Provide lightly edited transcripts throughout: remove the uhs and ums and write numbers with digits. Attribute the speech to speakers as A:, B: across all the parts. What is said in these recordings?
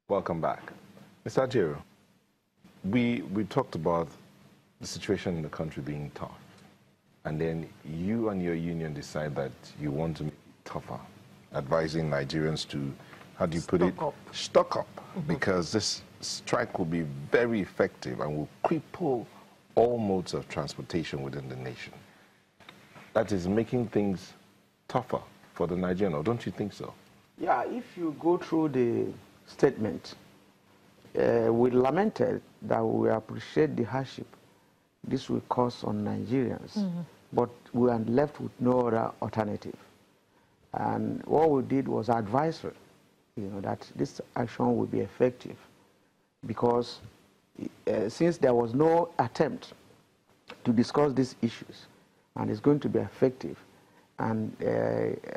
A: Welcome back. Mr. Ajaero, we talked about the situation in the country being tough, and then you and your union decide that you want to make it tougher, advising Nigerians to, how do you put it? Stock up, because this strike will be very effective and will cripple all modes of transportation within the nation. That is making things tougher for the Nigerian, or don't you think so?
B: Yeah, if you go through the statement, we lamented that we appreciate the hardship this will cause on Nigerians, but we are left with no other alternative. And what we did was advisory, that this action will be effective, because since there was no attempt to discuss these issues, and it's going to be effective and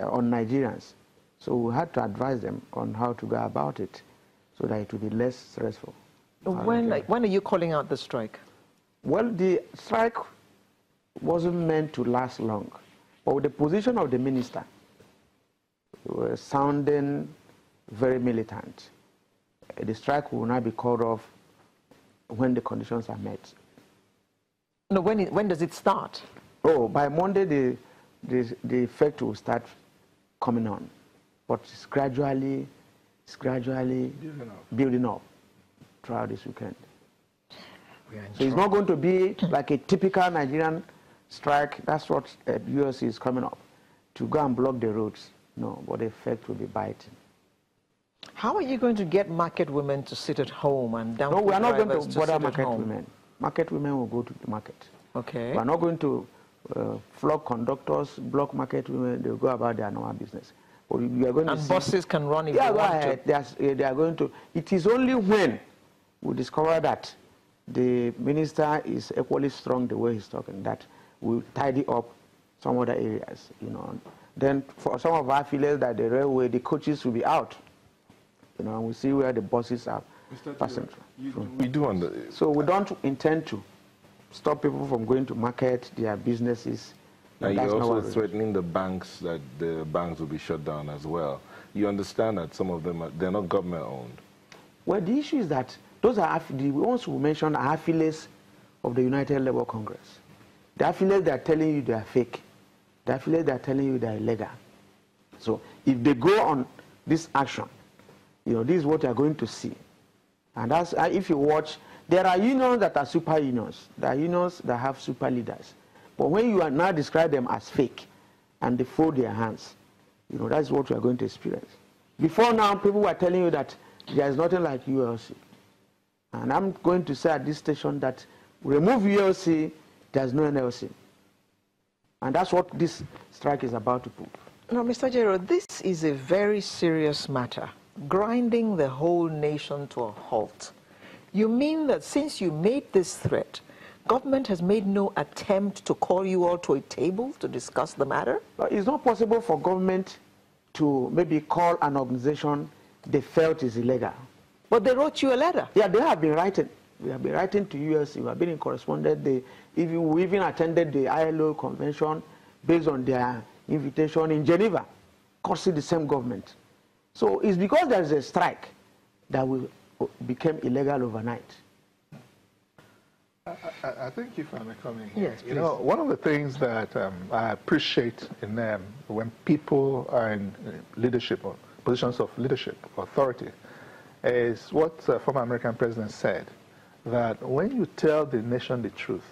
B: on Nigerians, so we had to advise them on how to go about it so that it will be less stressful.
C: When are you calling out the strike?
B: Well, the strike wasn't meant to last long, but with the position of the minister, were sounding very militant. The strike will not be called off when the conditions are met.
C: No, when does it start?
B: Oh, by Monday, the effect will start coming on, but it's gradually building up throughout this weekend. So it's not going to be like a typical Nigerian strike. That's what ULC is coming up, to go and block the roads. No, but the effect will be biting.
C: How are you going to get market women to sit at home and down?
B: No, we are not going to bother market women. Market women will go to the market.
C: Okay.
B: We are not going to flog conductors, block market women. They'll go about their normal business. But we are going to
C: buses can run if they want to.
B: They are going to. It is only when we discover that the minister is equally strong the way he's talking that we'll tidy up some other areas. Then for some of our affiliates that the railway, the coaches will be out. And we see where the buses are passing through.
A: We do
B: So we don't intend to stop people from going to market, their businesses.
A: And you're also threatening the banks, that the banks will be shut down as well. You understand that some of them, they're not government owned.
B: Well, the issue is that those are the ones who mentioned are affiliates of the United Labour Congress. The affiliates that are telling you they are fake. The affiliates that are telling you they are illegal. So if they go on this action, this is what you are going to see. And that's, if you watch, there are unions that are super unions. There are unions that have super leaders. But when you are now describe them as fake and they fold their hands, that's what you are going to experience. Before now, people were telling you that there is nothing like ULC. And I'm going to say at this station that remove ULC, there's no NLC. And that's what this strike is about to prove.
C: Now, Mr. Ajaero, this is a very serious matter, grinding the whole nation to a halt. You mean that since you made this threat, government has made no attempt to call you all to a table to discuss the matter?
B: It's not possible for government to maybe call an organization they felt is illegal.
C: But they wrote you a letter.
B: Yeah, they have been writing. We have been writing to ULC. We have been in correspondence. We even attended the ILO convention based on their invitation in Geneva, causing the same government. So it's because there's a strike that we became illegal overnight.
D: I think if I may come in
C: here, yes,
D: one of the things that I appreciate in them when people are in leadership or positions of leadership, authority, is what former American president said, that when you tell the nation the truth,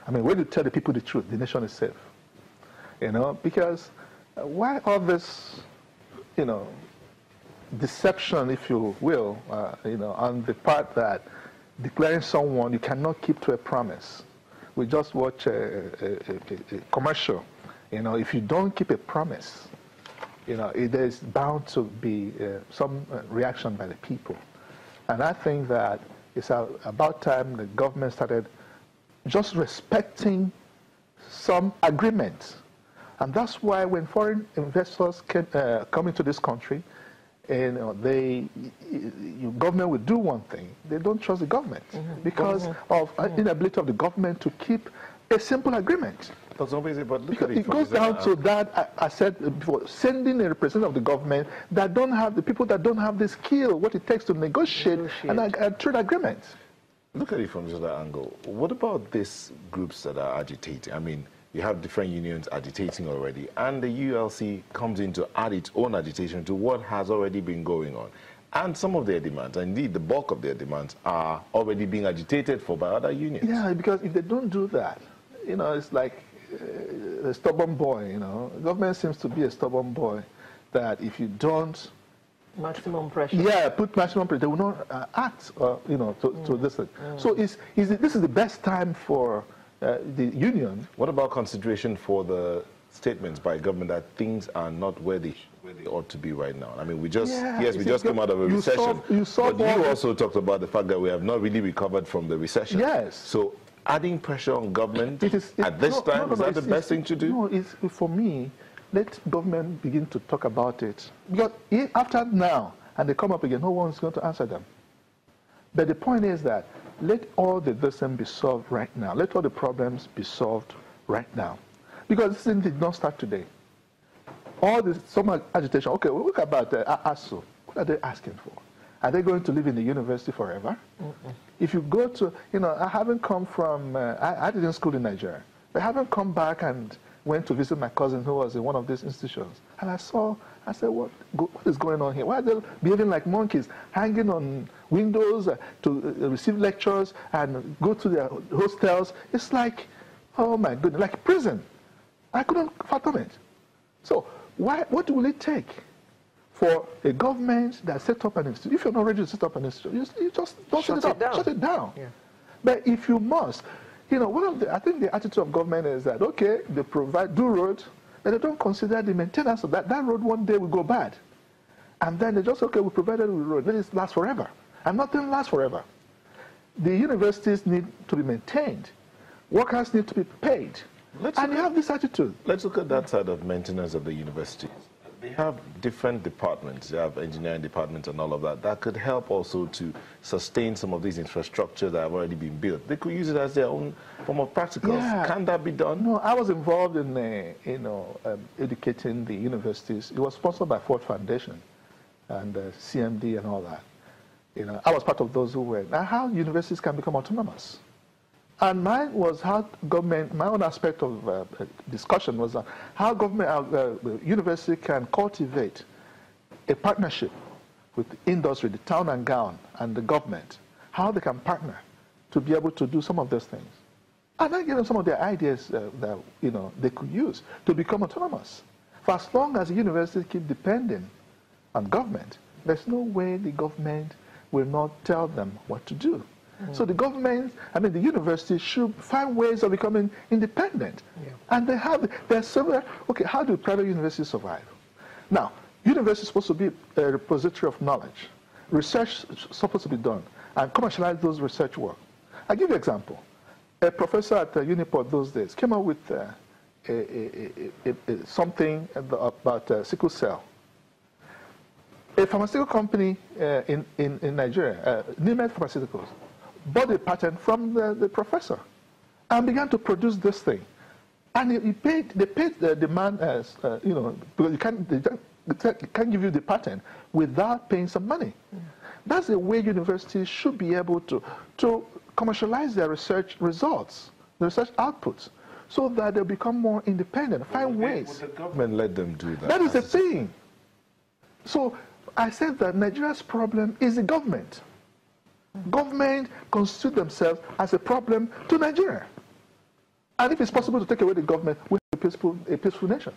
D: when you tell the people the truth, the nation is safe. Because why all this, deception, if you will, on the part that declaring someone you cannot keep to a promise. We just watch a commercial. If you don't keep a promise, there's bound to be some reaction by the people. And I think that it's about time the government started just respecting some agreements. And that's why when foreign investors come into this country, government will do one thing. They don't trust the government because of inability of the government to keep a simple agreement.
A: Dr. Obese, but look at
D: It goes down to that, I said before, sending a representative of the government that don't have, the people that don't have the skill, what it takes to negotiate. a trade agreement.
A: Look at it from just that angle. What about these groups that are agitating? I mean, you have different unions agitating already, and the ULC comes in to add its own agitation to what has already been going on. And some of their demands, indeed the bulk of their demands, are already being agitated for by other unions.
D: Yeah, because if they don't do that, you know, it's like a stubborn boy, you know. Government seems to be a stubborn boy that if you don't...
C: Maximum pressure.
D: Yeah, put maximum pressure. They will not act, you know, to this. So this is the best time for the union.
A: What about consideration for the statements by government that things are not where they ought to be right now? I mean, we just came out of a recession. But you also talked about the fact that we have not really recovered from the recession.
D: Yes.
A: So adding pressure on government at this time, is that the best thing to do?
D: No, it's, for me, let government begin to talk about it. Because after now, and they come up again, no one's going to answer them. But the point is that let all the things be solved right now. Let all the problems be solved right now. Because this thing did not start today. All this summer agitation, okay, well, look about ASU. What are they asking for? Are they going to live in the university forever? If you go to, you know, I haven't come from, I didn't school in Nigeria. I haven't come back and went to visit my cousin who was in one of these institutions. And I said, what is going on here? Why are they behaving like monkeys, hanging on windows to receive lectures and go to their hostels? It's like, oh my goodness, like prison. I couldn't fathom it. So what will it take for a government that set up an institute? If you're not ready to set up an institute, you just don't shut it down. Shut it down. Yeah. But if you must, you know, I think the attitude of government is that, okay, they do roads, but they don't consider the maintenance of that. That road one day will go bad. And then they just, okay, we provided the road, let it last forever. And nothing lasts forever. The universities need to be maintained. Workers need to be paid. And you have this attitude.
A: Let's look at that side of maintenance of the universities. They have different departments. They have engineering departments and all of that. That could help also to sustain some of these infrastructures that have already been built. They could use it as their own form of practicals. Yeah. Can that be done?
D: No, I was involved in, educating the universities. It was sponsored by Ford Foundation and CMD and all that. You know, I was part of those who were. Now, how universities can become autonomous. And mine was how government, my own aspect of discussion was how government, university can cultivate a partnership with the industry, the town and gown, and the government, how they can partner to be able to do some of those things. And I gave them some of the ideas that, you know, they could use to become autonomous. For as long as the universities keep depending on government, there's no way the government will not tell them what to do. So the government, the universities should find ways of becoming independent. Yeah. And there's several, okay, how do private universities survive? Now, universities are supposed to be a repository of knowledge. Research is supposed to be done and commercialize those research work. I'll give you an example. A professor at Uniport those days came up with something about sickle cell. A pharmaceutical company in Nigeria, Nimed Pharmaceuticals, bought a patent from the professor and began to produce this thing. And they paid the man as, you know, because they can't give you the patent without paying some money. Yeah. That's the way universities should be able to commercialize their research results, the research outputs, so that they'll become more independent, find ways.
A: Would the government let them do that?
D: That is the thing. So I said that Nigeria's problem is the government. Government constitute themselves as a problem to Nigeria. And if it's possible to take away the government, we have a peaceful nation.